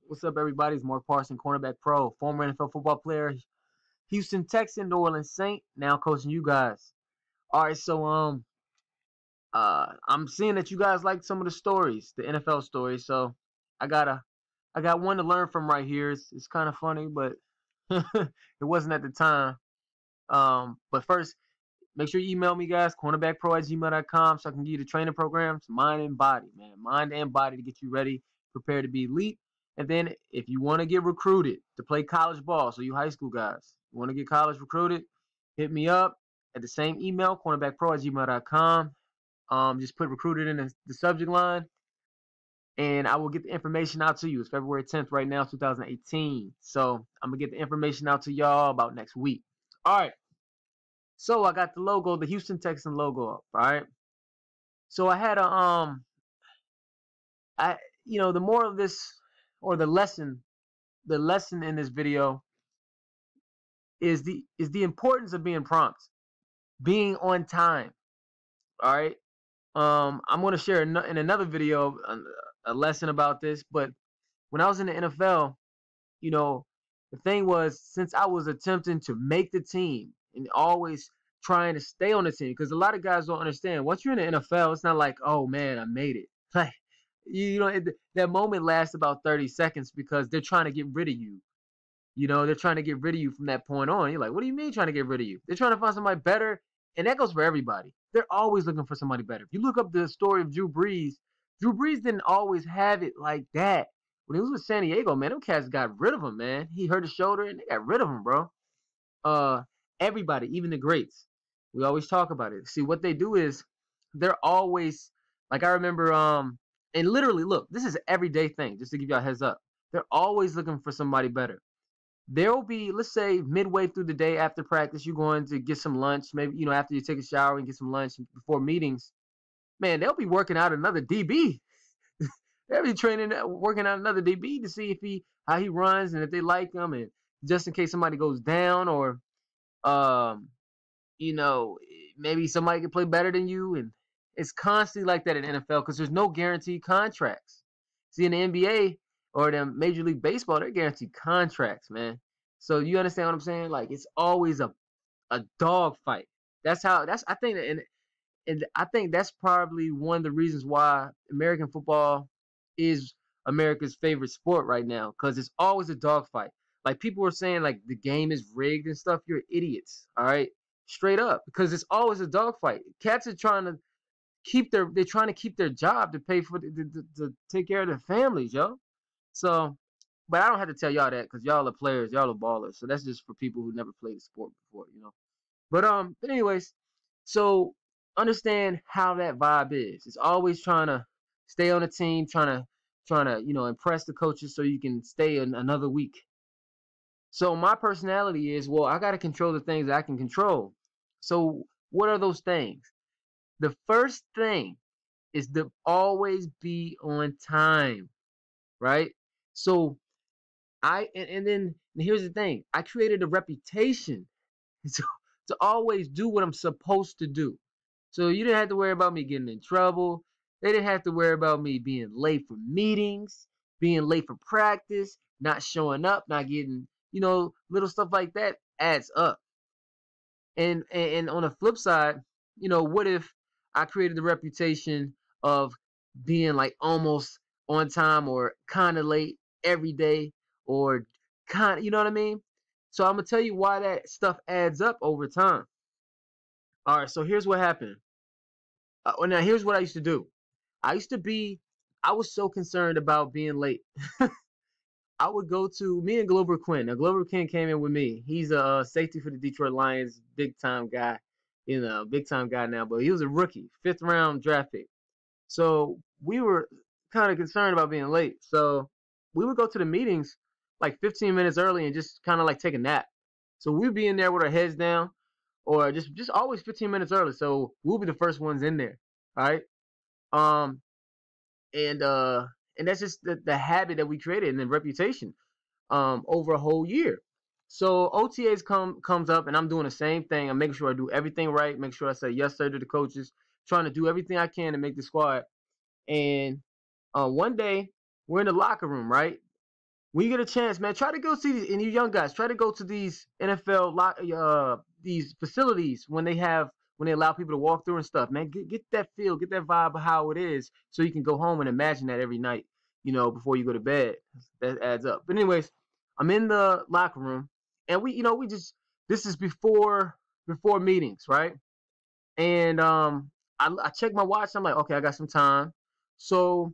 What's up, everybody? It's Mark Parson, Cornerback Pro, former NFL football player, Houston Texan, New Orleans Saint, now coaching you guys. All right, so I'm seeing that you guys like some of the stories, the NFL stories. So I got one to learn from right here. It's kind of funny, but it wasn't at the time. But first, make sure you email me, guys, cornerbackpro@gmail.com, so I can give you the training programs, mind and body, man. Mind and body to get you ready, prepared to be elite. And then if you want to get recruited to play college ball, so you high school guys, you want to get college recruited, hit me up at the same email, cornerbackpro@gmail.com. Just put recruited in the subject line, and I will get the information out to you. It's February 10th right now, 2018. So I'm going to get the information out to y'all about next week. All right. So I got the logo, the Houston Texan logo up, all right? So I had the moral of this, or the lesson in this video is the importance of being prompt, being on time, all right? I'm going to share in another video a lesson about this, but when I was in the NFL, the thing was, since I was attempting to make the team and always trying to stay on the team, because a lot of guys don't understand. Once you're in the NFL, it's not like, oh man, I made it. Like, that moment lasts about 30 seconds because they're trying to get rid of you. They're trying to get rid of you from that point on. You're like, what do you mean trying to get rid of you? They're trying to find somebody better, and that goes for everybody. They're always looking for somebody better. If you look up the story of Drew Brees didn't always have it like that. When he was with San Diego, man, them cats got rid of him, man. He hurt his shoulder, and they got rid of him, bro. Everybody, even the greats, we always talk about it. See, what they do is they're always, like, I remember, and literally, look, this is an everyday thing, just to give you a heads up. They're always looking for somebody better. There'll be, let's say, midway through the day after practice, you're going to get some lunch, maybe, after you take a shower and get some lunch before meetings. Man, they'll be working out another DB. They'll be working out another DB to see how he runs and if they like him, and just in case somebody goes down, or maybe somebody can play better than you. And it's constantly like that in NFL because there's no guaranteed contracts. See, in the NBA or the Major League Baseball, they're guaranteed contracts, man. So you understand what I'm saying? Like, it's always a dog fight. I think, and I think that's probably one of the reasons why American football is America's favorite sport right now, because it's always a dogfight. Like, people are saying, like, the game is rigged and stuff. You're idiots, all right? Straight up, because it's always a dogfight. Cats are trying to keep their job to pay for to take care of their families, yo. So, but I don't have to tell y'all that, because y'all are players, y'all are ballers. So that's just for people who never played the sport before, But anyways, so understand how that vibe is. It's always trying to stay on the team, trying to impress the coaches so you can stay another week. So my personality is, well, I got to control the things that I can control. So what are those things? The first thing is to always be on time, right? So and then here's the thing. I created a reputation to always do what I'm supposed to do. So you didn't have to worry about me getting in trouble. They didn't have to worry about me being late for meetings, being late for practice, not showing up, not getting, little stuff like that adds up. And on the flip side, what if I created the reputation of being like almost on time or kind of late every day, or kind of, you know what I mean? So I'm going to tell you why that stuff adds up over time. All right, so here's what happened. Now, here's what I used to do. I was so concerned about being late. I would go to me and Glover Quinn. Now, Glover Quinn came in with me. He's a safety for the Detroit Lions, big time guy, big time guy now, but he was a rookie, 5th round draft pick. So we were kind of concerned about being late. So we would go to the meetings like 15 minutes early and just kind of like take a nap. So we'd be in there with our heads down, or just always 15 minutes early. So we'll be the first ones in there. All right. And that's just the habit that we created, and the reputation over a whole year. So OTAs comes up, and I'm doing the same thing. I'm making sure I do everything right, make sure I say yes sir to the coaches, trying to do everything I can to make the squad. And one day we're in the locker room, right? when you get a chance, man, try to go see these, and you young guys, try to go to these NFL these facilities when they allow people to walk through and stuff, man. Get that feel, get that vibe of how it is, so you can go home and imagine that every night, before you go to bed. That adds up. But anyways, I'm in the locker room, and we just this is before meetings, right? And I check my watch. I'm like, okay, I got some time. So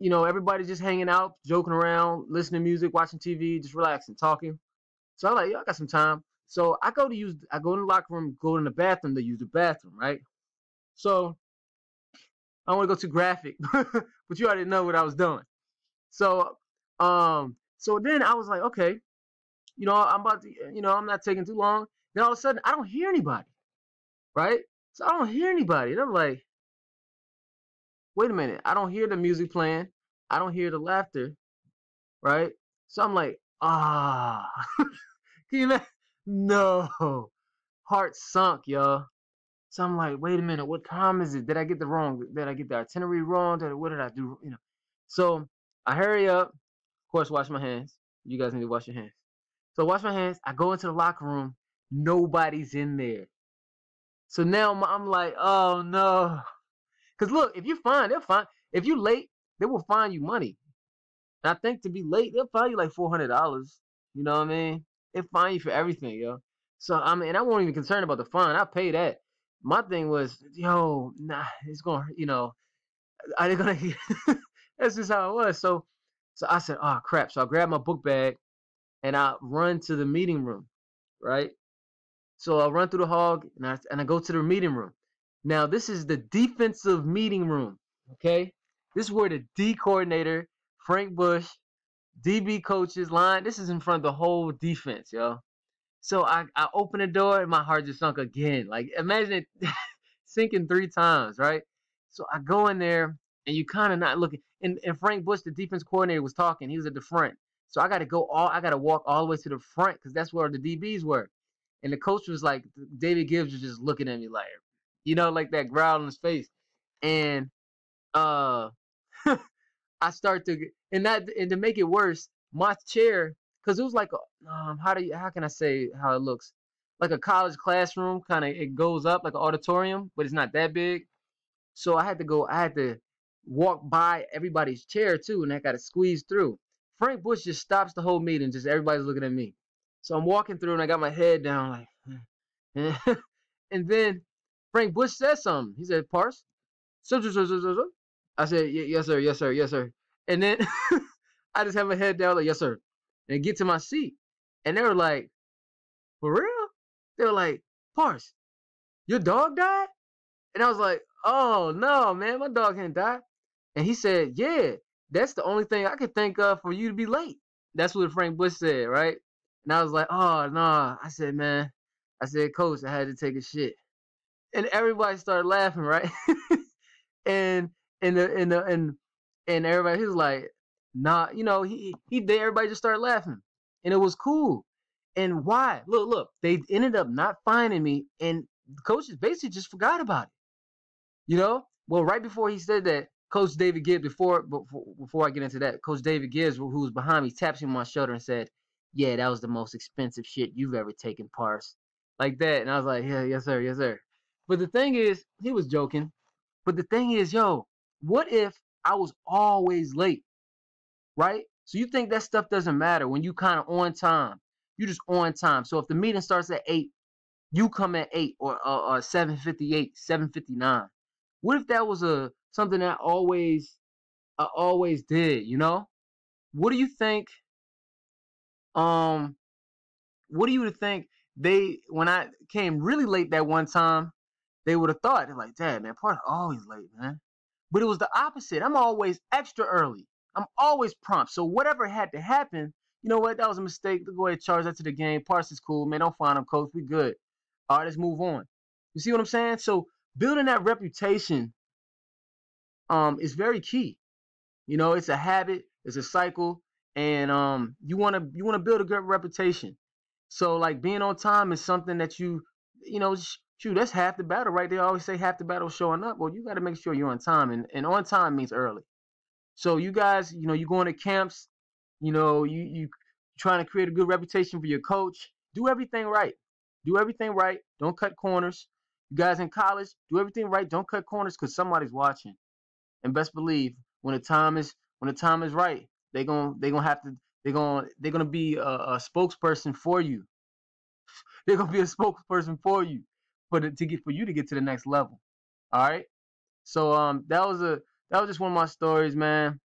everybody's just hanging out, joking around, listening to music, watching TV, just relaxing, talking. So I'm like, I got some time. So I go in the locker room, go in the bathroom to use the bathroom, right? So I don't want to go too graphic, but you already know what I was doing. So, so then I was like, okay, I'm about to, I'm not taking too long. Then all of a sudden, I don't hear anybody, right? So I don't hear anybody. And I'm like, wait a minute, I don't hear the music playing. I don't hear the laughter, right? So I'm like, can you imagine? No, heart sunk, y'all. So I'm like, wait a minute, what time is it? Did I get the itinerary wrong? What did I do? So I hurry up, of course, wash my hands. You guys need to wash your hands. So I wash my hands. I go into the locker room. Nobody's in there. So now I'm like, oh no. Because look, if you fine, they'll fine. If you late, they will fine you money. And I think to be late, they'll fine you like $400. You know what I mean? They fine you for everything, yo. So I mean, I won't even concerned about the fine. I pay that. My thing was, yo, nah, it's gonna, are they gonna? That's just how it was. So I said, oh crap. So I grabbed my book bag and I run to the meeting room, right? So I run through the hall and I go to the meeting room. Now this is the defensive meeting room. Okay, this is where the D coordinator, Frank Bush, DB coaches line. This is in front of the whole defense, yo. So I open the door and my heart just sunk again. Like imagine it sinking 3 times, right? So I go in there and you kind of not looking. And Frank Bush, the defense coordinator, was talking. He was at the front. So I gotta walk all the way to the front because that's where the DBs were. And the coach was like, David Gibbs was just looking at me like, like that growl in his face. And uh I start to and to make it worse, my chair, because it was like how can I say how it looks? Like a college classroom, kind of it goes up like an auditorium, but it's not that big. So I had to walk by everybody's chair too, and I got to squeeze through. Frank Bush just stops the whole meeting, just everybody's looking at me. So I'm walking through and I got my head down like and then Frank Bush said something. He said, Parse. I said, yes, sir, yes, sir, yes, sir. And then I just have my head down like, yes, sir. And get to my seat. And they were like, for real? They were like, Parse, your dog died? And I was like, oh, no, man, my dog didn't die. And he said, yeah, that's the only thing I could think of for you to be late. That's what Frank Bush said, right? And I was like, oh, no. I said, man, Coach, I had to take a shit. And everybody started laughing, right? and and everybody, he was like, nah, everybody just started laughing. And it was cool. And why? Look, they ended up not finding me, and the coaches basically just forgot about it. Well, right before he said that, Coach David Gibbs, before I get into that, Coach David Gibbs, who was behind me, taps me on my shoulder and said, yeah, that was the most expensive shit you've ever taken, Parse. Like that. And I was like, yeah, yes, sir, yes, sir. But the thing is, he was joking. But the thing is, yo, what if I was always late, right? So you think that stuff doesn't matter when you kind of on time. You just on time. So if the meeting starts at 8, you come at 8 or 7:58, 7:59. What if that was something that I always did, What do you think um what do you think when I came really late that one time, they would have thought, they're like, Dad, man, Parker's always late, man. But it was the opposite. I'm always extra early. I'm always prompt. So whatever had to happen, you know what? That was a mistake. Go ahead, charge that to the game. Parsons cool, man. Don't find him, coach. We good. All right, let's move on. You see what I'm saying? So building that reputation is very key. It's a habit, it's a cycle, and you wanna build a good reputation. So like being on time is something that shoot, that's half the battle right there. I always say half the battle is showing up. Well, you got to make sure you're on time, and on time means early. So you guys, you going to camps, You trying to create a good reputation for your coach. Do everything right. Do everything right. Don't cut corners. You guys in college, do everything right. Don't cut corners because somebody's watching. And best believe when the time is right, they're gonna be a spokesperson for you. They're gonna be a spokesperson for you for you to get to the next level. All right. So that was just one of my stories, man.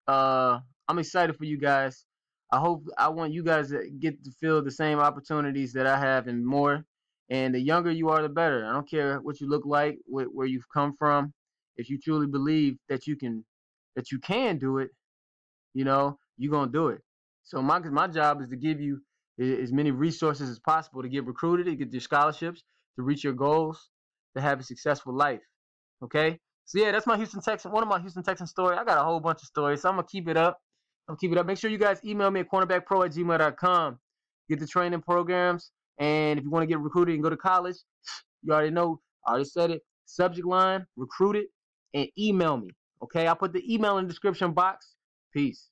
I'm excited for you guys. I want you guys to get to feel the same opportunities that I have and more. And the younger you are, the better. I don't care what you look like, where you've come from. If you truly believe that you can do it, you're gonna do it. So my job is to give you as many resources as possible to get recruited, to get your scholarships, to reach your goals, to have a successful life. Okay. So yeah, that's one of my Houston Texans story. I got a whole bunch of stories, so I'm gonna keep it up. Make sure you guys email me at cornerbackpro@gmail.com. Get the training programs, and if you want to get recruited and go to college, you already know. I already said it. Subject line, recruited, and email me. Okay, I'll put the email in the description box. Peace.